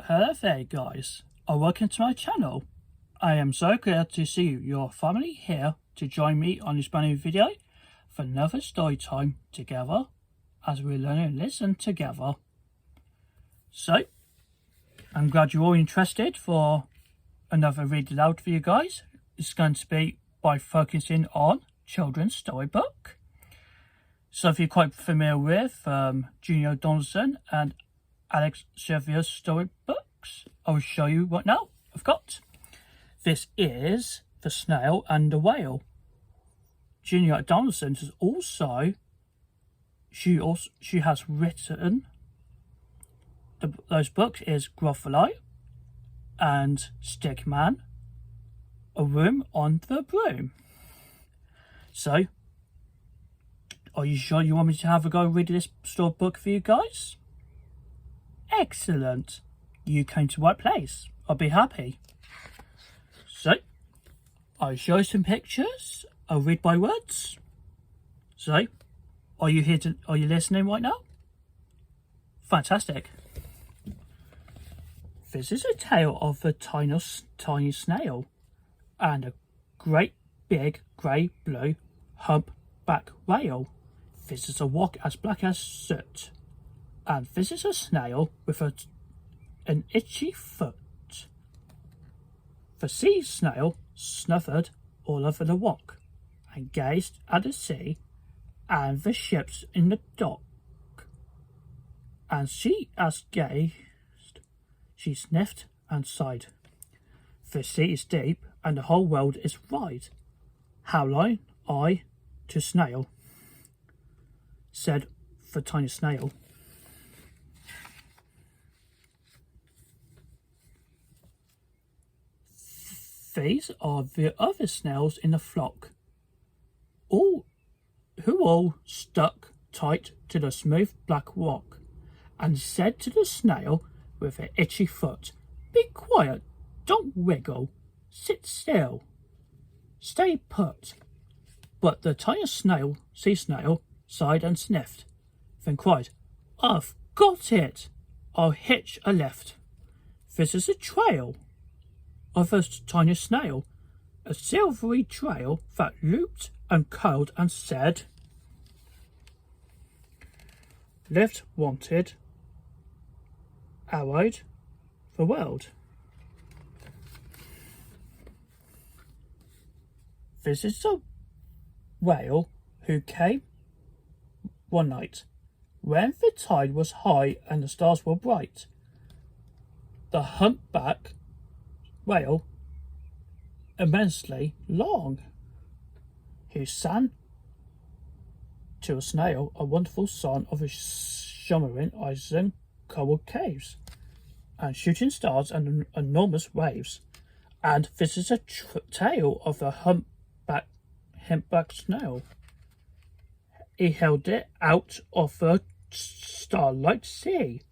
Hello there guys, and welcome to my channel. I am so glad to see your family here to join me on this brand new video for another story time together as we learn and listen together. So, I'm glad you're all interested for another read aloud for you guys. It's going to be by focusing on children's storybook. So if you're quite familiar with Julia Donaldson and Axel Scheffler's storybooks, I will show you what now I've got. This is The Snail and the Whale. Julia Donaldson has also has written those books is Gruffalo and Stickman, A Room on the Broom. So, are you sure you want me to have a go read this storybook for you guys? Excellent. You came to the right place. I'll be happy. So, I'll show you some pictures. I'll read by words. So, are you listening right now? Fantastic. This is a tale of a tiny snail and a great big grey blue humpback whale. This is a walk as black as soot. And this is a snail with an itchy foot. The sea snail snuffed all over the walk and gazed at the sea and the ships in the dock. And as gazed, she sniffed and sighed. The sea is deep and the whole world is wide. How line I to snail, said the tiny snail. These are the other snails in the flock, who all stuck tight to the smooth black rock, and said to the snail with her itchy foot, "Be quiet, don't wiggle, sit still, stay put." But the tiny sea snail, sighed and sniffed, then cried, "I've got it! I'll hitch a left. This is a trail of a tiny snail, a silvery trail that looped and curled and said, 'Lift wanted, Aloud the world.'" This is a whale who came one night when the tide was high and the stars were bright. The humpback whale, immensely long, who sang to a snail a wonderful song of shimmering ice and coral caves, and shooting stars and enormous waves. And this is a tale of a humpback snail. He held it out of the starlight sea,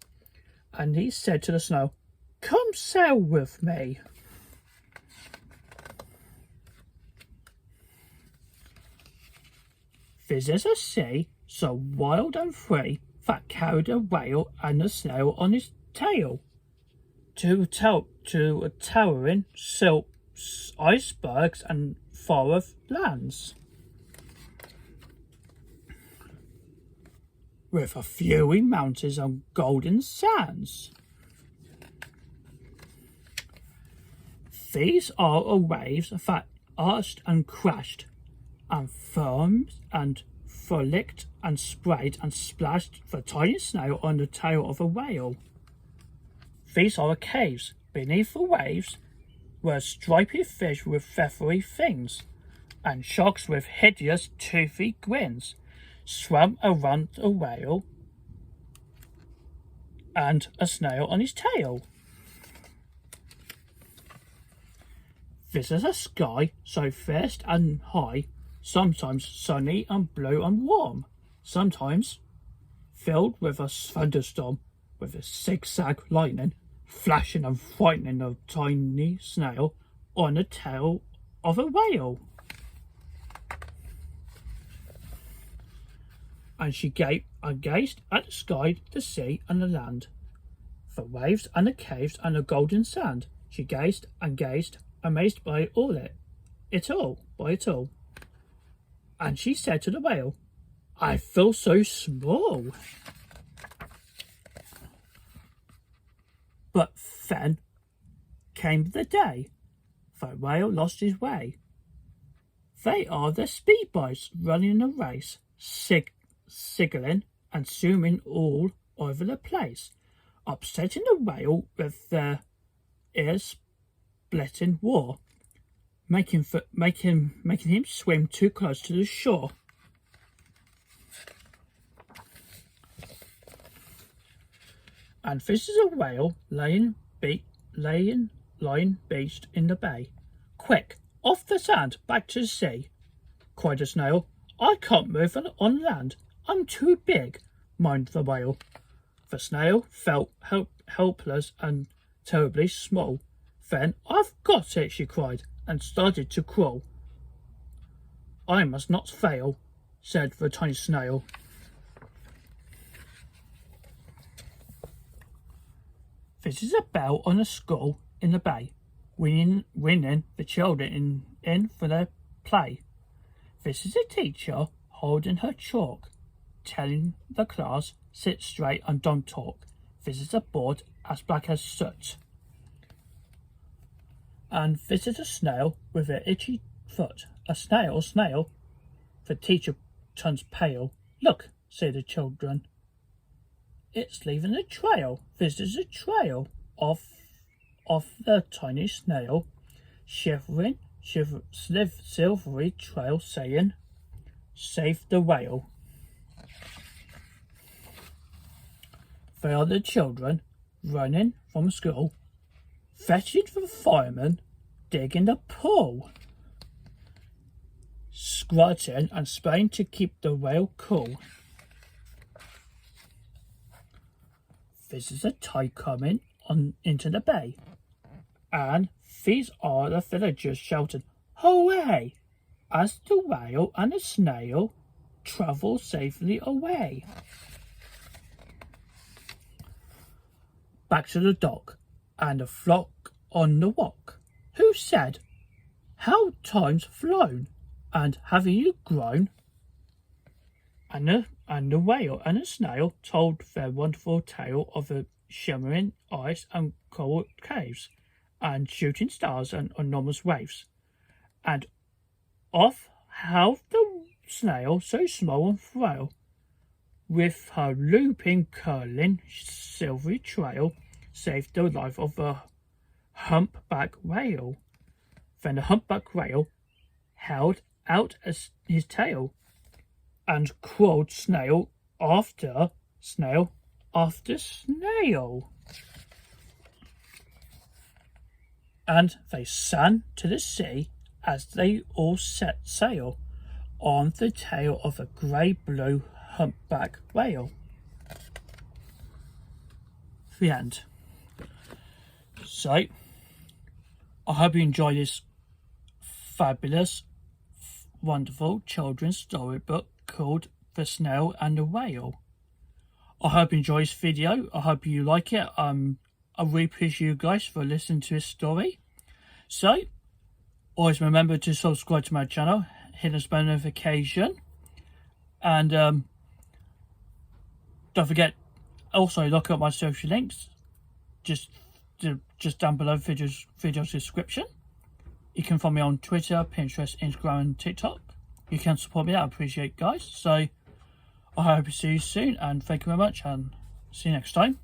and he said to the snail, "Come sail with me." This is a sea so wild and free that carried a whale and a snail on its tail to towering silt icebergs and far off lands, with a fury mountains and golden sands. These are waves that arched and crashed and foamed and frolicked and sprayed and splashed the tiny snail on the tail of a whale. These are the caves. Beneath the waves were stripy fish with feathery fins, and sharks with hideous toothy grins swam around a whale and a snail on his tail. This is a sky so fierce and high, sometimes sunny and blue and warm, sometimes filled with a thunderstorm, with a zigzag lightning flashing and frightening a tiny snail on the tail of a whale. And she gazed at the sky, the sea and the land. the waves and the caves and the golden sand. She gazed and gazed, amazed by it all. And she said to the whale, I feel so small. But then came the day. The whale lost his way. They are the speed boys running a race, signaling and zooming all over the place, upsetting the whale with their ear-splitting roar, making him swim too close to the shore. And this is a whale lying beached in the bay. Quick, off the sand, back to the sea, cried the snail. I can't move on land. I'm too big, moaned the whale. The snail felt helpless and terribly small. Then, I've got it, she cried, and started to crawl. I must not fail, said the tiny snail. This is a bell on a school in the bay, winning the children in for their play. This is a teacher holding her chalk, telling the class, sit straight and don't talk. This is a board as black as soot. And this is a snail with an itchy foot. A snail. The teacher turns pale. Look, say the children. It's leaving a trail. This is a trail of the tiny snail, shivering, silvery trail saying, save the whale. They are the children running from school, fetching the fireman, digging the pool, squirting and spraying to keep the whale cool. This is a tide coming on into the bay, and these are the villagers shouting, hooray, as the whale and the snail travel safely away. Back to the dock, and the flock on the walk, who said, how time's flown, and haven't you grown? And the whale and the snail told their wonderful tale of the shimmering ice and coral caves, and shooting stars and enormous waves, and of how the snail, so small and frail, with her looping, curling, silvery trail, saved the life of the humpback whale. Then the humpback whale held out his tail, and crawled snail after snail. And they sang to the sea as they all set sail on the tail of a grey-blue humpback whale. The end. So, I hope you enjoy this fabulous, wonderful children's storybook called The Snail and the Whale. I hope you enjoy this video. I hope you like it. I really appreciate you guys for listening to this story. So, always remember to subscribe to my channel, hit the bell notification, and don't forget, also look up my social links just down below video's description. You can find me on Twitter, Pinterest, Instagram and TikTok. You can support me, I appreciate, guys. So I hope to see you soon, and thank you very much, and see you next time.